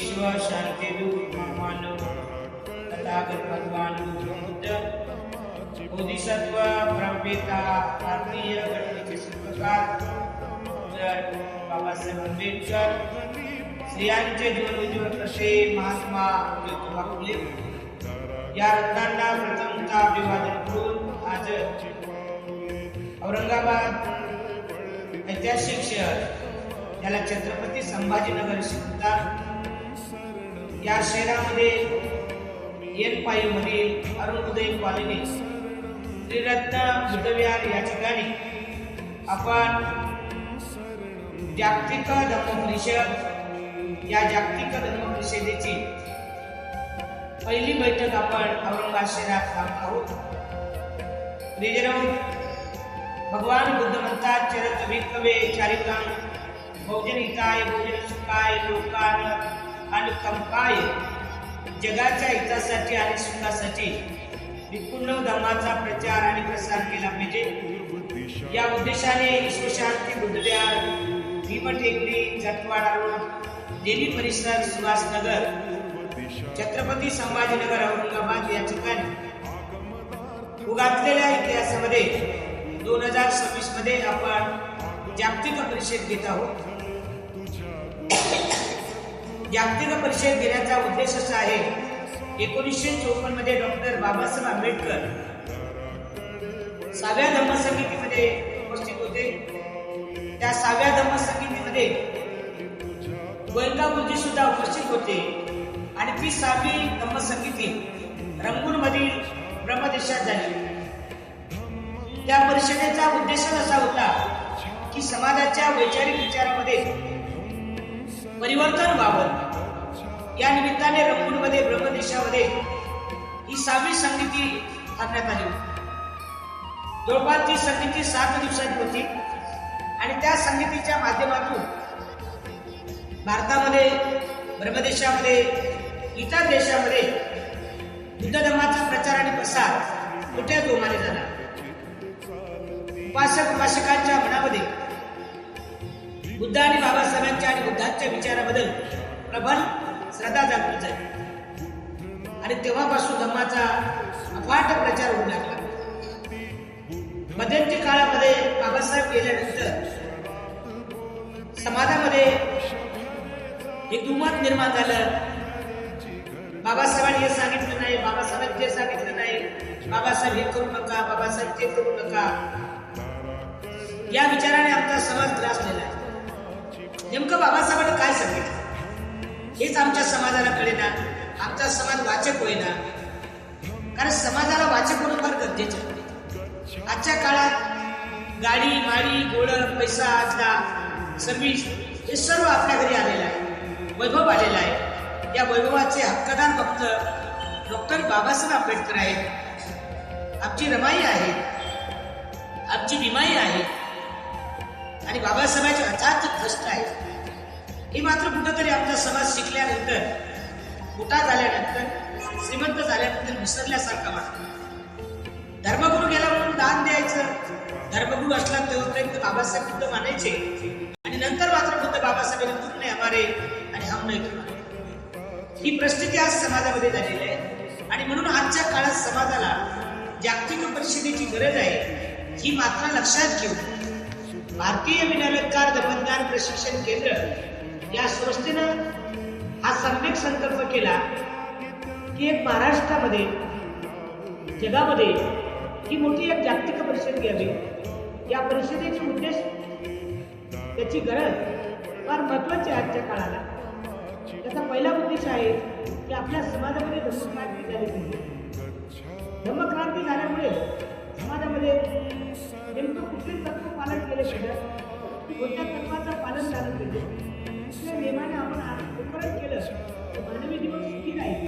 विश्व शांति दूत मानव तथागत भगवान बुद्ध बोधिसत्व ब्रह्मपिता भारतीय घटनेचे शिल्पकार बाबासाहेब आंबेडकर स्त्रियांचे जीवन उज्ज्वल कसे महात्मा ज्योतिबा फुले या रत्नांना प्रथमतः अभिवादन करून आज औरंगाबाद ऐतिहासिक शहर याला छत्रपती संभाजीनगर असे म्हणतात. या शहरामध्ये एन पायू मधील अरुणोदय कॉलनी त्रिरत्न बुद्धविहार या ठिकाणी आपण जागतिक धम्म परिषद या जागतिक धम्म परिषदेची पहिली बैठक आपण औरंगाबाद शहरात लावत आहोत. भगवान बुद्ध म्हणतात चरित विकवे चारिकांग बहुजन हिताय बहुजन सुखाय लोकान अनुकंपाय जगाच्या हितासाठी आणि सुखासाठी विपुर्ण धर्माचा प्रचार आणि प्रसार केला पाहिजे. या उद्देशाने विश्वशांती बुद्धविहार भीमटेकडी जटवाडा रोड देवी परिसर सुभाषनगर छत्रपती संभाजीनगर औरंगाबाद या ठिकाणी उगाटलेल्या इतिहासामध्ये 2026 मध्ये आपण जागतिक परिषद घेत आहोत. जागतिक परिषद घेण्याचा उद्देश असा आहे 1954 मध्ये डॉक्टर बाबासाहेब आंबेडकर 6व्या धम्मसंगीतीमध्ये उपस्थित होते. त्या 6व्या धम्मसंगीतीमध्ये गोयंका गुरुजी सुद्धा उपस्थित होते आणि ती 6वी धम्मसंगीती रंगून मधील ब्रह्मदेशात झाली. त्या परिषदेचा उद्देश असा होता की समाजाच्या वैचारिक विचारामध्ये परिवर्तन व्हावं. या निमित्ताने रंगूनमध्ये ब्रह्मदेशामध्ये ही 6वी संगीती करण्यात आली. जवळपास ती संगीती 7 दिवसांची होती आणि त्या संगीतीच्या माध्यमातून भारतामध्ये ब्रह्मदेशामध्ये इतर देशामध्ये बुद्ध धर्माचा प्रचार आणि प्रसार मोठ्या जोमाने झाला. उपासक उपासकांच्या मनामध्ये बुद्ध आणि बाबासाहेबांच्या आणि बुद्धांच्या विचाराबद्दल प्रबल श्रद्धा जागृत झाली आणि तेव्हापासून धर्माचा अफाट प्रचार होऊ लागला. मध्यंतरी काळामध्ये बाबासाहेब गेल्यानंतर समाजामध्ये एक दुमत निर्माण झालं. बाबासाहेबांनी हे सांगितलं नाही, बाबासाहेबांनी ते सांगितलं नाही, बाबासाहेब हे करू नका, बाबासाहेब ते करू नका, या विचाराने आमचा समाज त्रासलेला आहे. नेमकं बाबासाहेबांनी काय सांगितलं हेच आमच्या समाजाला कळेना. आमचा समाज वाचक होईना, कारण समाजाला वाचक होणं फार गरजेचं आहे. आजच्या काळात गाडी माडी गोळं पैसा असला सर्व्हिस हे सर्व आपल्या घरी आलेलं आहे, वैभव आलेला आहे. या वैभवाचे हक्कदार फक्त डॉक्टर बाबासाहेब आंबेडकर आहेत. आमची रमाई आहे, आमची भीमाई आहे आणि बाबासाहेबांचे अथात कष्ट आहे. हे मात्र कुठंतरी आमचा समाज शिकल्यानंतर मोठा झाल्यानंतर श्रीमंत झाल्यानंतर विसरल्यासारखा वाटतो. धर्मगुरू गेला म्हणून दान द्यायचं, धर्मगुरू असला तेव्हापर्यंत बाबासाहेब बुद्ध मानायचे आणि नंतर मात्र बुद्ध बाबासाहेब तुम नाही हमारे आणि हम नाही तुम्हारे. ही परिस्थिती आज समाजामध्ये झालेली आहे आणि म्हणून आजच्या काळात समाजाला जागतिक परिषदेची गरज आहे. ही मात्र लक्षात घेऊन भारतीय विनोदकार धर्मज्ञान प्रशिक्षण केंद्र या संस्थेनं हा सम्यक संकल्प केला की एक महाराष्ट्रामध्ये जगामध्ये ही मोठी एक जागतिक परिषद घ्यावी. या परिषदेचे उद्देश त्याची गरज फार महत्वाची आहे आजच्या काळाला. त्याचा पहिला उद्देश आहे की आपल्या समाजामध्ये धर्मक्रांती झाली पाहिजे. धर्मक्रांती झाल्यामुळे समाजामध्ये नेमकं कुठले तत्व पालन केले पाहिजे, कोणत्या तत्वाचं पालन झालं पाहिजे, कुठल्या नियमाने आपण अनुकरण केलं तर मानवी जीवन सुखी राहील.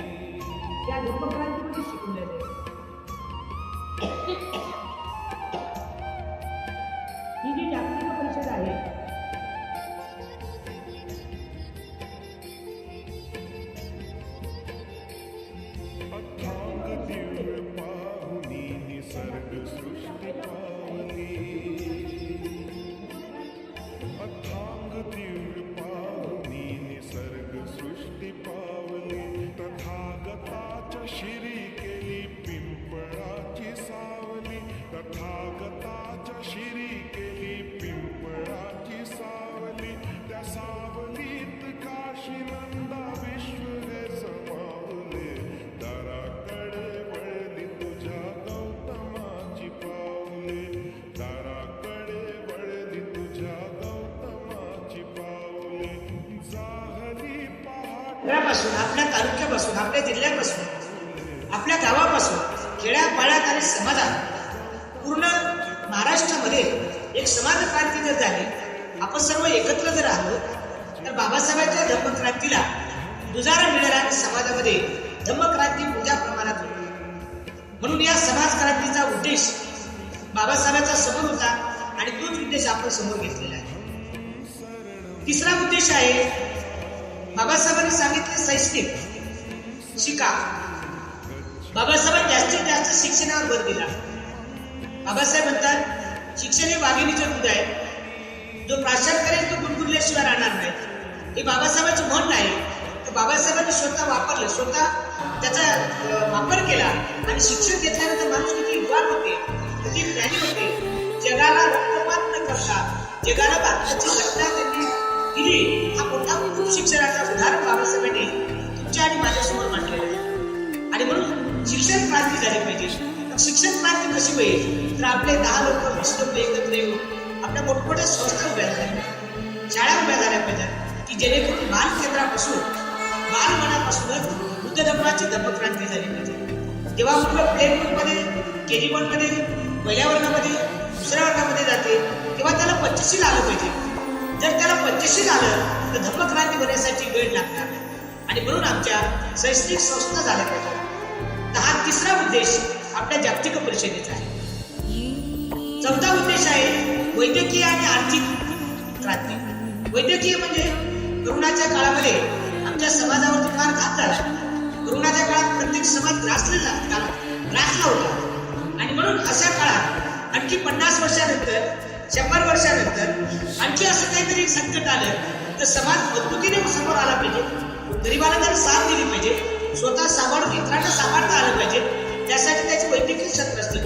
या धर्मक्रांतीमध्ये शिकवल्या जाईल. ही जी जागतिक परिषद आहे अथांग तीव्र पाहुनी निसर्ग सृष्टी पावली तथागताच्या शिरी केली पिंपळाची सावली तथागताच्या शिरी केली पिंपळाची सावली त्या सावलीत काशी नंदा विश्व हे समावले दाराकडे वळली तुझ्या गौतमाची पावले दाराकडे वळली तुझ्या गौतमाची पावले जाहली पहाट घरापासून, आपल्या तालुक्यापासून, आपल्या जिल्ह्यापासून, आपल्या गावापासून, खेड्यापाड्यात आणि समाजात पूर्ण महाराष्ट्रामध्ये एक समाज क्रांती जर झाली, आपण सर्व एकत्र जर आलो तर बाबासाहेबांच्या धम्मक्रांतीला दुजारा मिळेल आणि समाजामध्ये धम्मक्रांती मोठ्या प्रमाणात होईल. म्हणून या समाज क्रांतीचा उद्देश बाबासाहेबांचा समोर होता आणि तोच उद्देश आपण समोर घेतलेला आहे. तिसरा उद्देश आहे, बाबासाहेबांनी सांगितले शैक्षणिक शिका. बाबासाहेबांनी जास्तीत जास्त शिक्षणावर भर दिला. बाबासाहेब म्हणतात शिक्षण हे वाघिणीचे दूध आहे, जो प्राशन करेल तो गुणगुणल्याशिवाय राहणार नाही. हे बाबासाहेबांचं म्हण नाही, तर बाबासाहेबांनी स्वतः वापरलं, स्वतः त्याचा वापर केला आणि शिक्षण घेतल्यानंतर माणूस किती विद्वान होते, किती ज्ञानी होते. जगाला रक्तपात न करता जगाला भारताची घटना त्यांनी दिली. हा मोठा खूप शिक्षणाचा उदाहरण बाबासाहेबांनी तुमच्या आणि माझ्यासमोर मांडलेला आहे. आणि म्हणून शिक्षण क्रांती झाली पाहिजे. शिक्षण क्रांती कशी होईल तर आपले 10 लोक 20 लोक एकत्र येऊन आपल्या मोठमोठ्या संस्था उभ्या झाल्या पाहिजेत, शाळा उभ्या झाल्या पाहिजेत की जेणेकरून बाल केंद्रापासून बालमनापासूनच बुद्ध धर्माची धम्मक्रांती झाली पाहिजे. जेव्हा मुलं प्ले ग्रुपमध्ये KG1 मध्ये पहिल्या वर्गामध्ये दुसऱ्या वर्गामध्ये जाते तेव्हा त्याला पंचशील आलं पाहिजे. जर त्याला पंचशील आलं तर धम्मक्रांती होण्यासाठी वेळ लागणार नाही. आणि म्हणून आमच्या शैक्षणिक संस्था झाल्या पाहिजेत. तर हा तिसरा उद्देश आपल्या जागतिक परिषदेचा आहे. चौथा उद्देश आहे वैद्यकीय आणि आर्थिक क्रांती. वैद्यकीय म्हणजे कोरोनाच्या काळामध्ये आमच्या समाजावरती फार घात झाला. कोरोनाच्या काळात प्रत्येक समाज ग्रासला होता आणि म्हणून अशा काळात आणखी 50 वर्षानंतर 100 वर्षानंतर आणखी असं काहीतरी संकट आलं तर समाज मजबूतीने समोर आला पाहिजे. गरिबाला तर साथ दिली पाहिजे, स्वतः सांभाळून इतरांना सांभाळता आलं पाहिजे. त्यासाठी त्याची वैद्यकीय सत्र असते.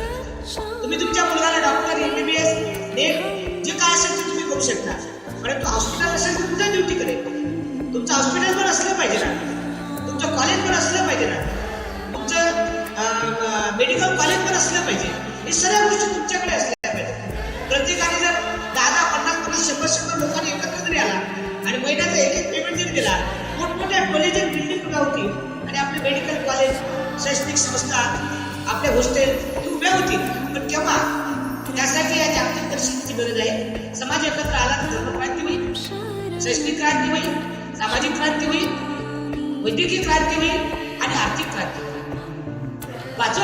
तुम्ही तुमच्या मुलाला डॉक्टर MBBS नेट जे काय असेल ते तुम्ही करू शकता, परंतु हॉस्पिटल असेल तर कुठे ड्युटी करेल. तुमचं हॉस्पिटल पण असलं पाहिजे ना, तुमचं कॉलेज पण असलं पाहिजे ना, तुमचं मेडिकल कॉलेज पण असलं पाहिजे. हे सगळ्या गोष्टी तुमच्याकडे असल्या पाहिजे. प्रत्येकाने जर 10-10, 50-50, 100-100 लोकांनी एकत्र जरी आला आणि महिन्याचा एक पेमेंट जरी दिला, मोठमोठ्या कॉलेजेस बिल्डिंग उभ्या होतील आणि आपले मेडिकल कॉलेज, शैक्षणिक संस्था, आपले हॉस्टेल हे उभ्या होतील. पण केव्हा? त्यासाठी या जागतिक परिषदेची गरज आहे. समाज एकत्र आला तर धर्मक्रांती होईल, शैक्षणिक क्रांती होईल, सामाजिक क्रांती होईल, वैद्यकीय क्रांती होईल आणि आर्थिक क्रांती होईल. 5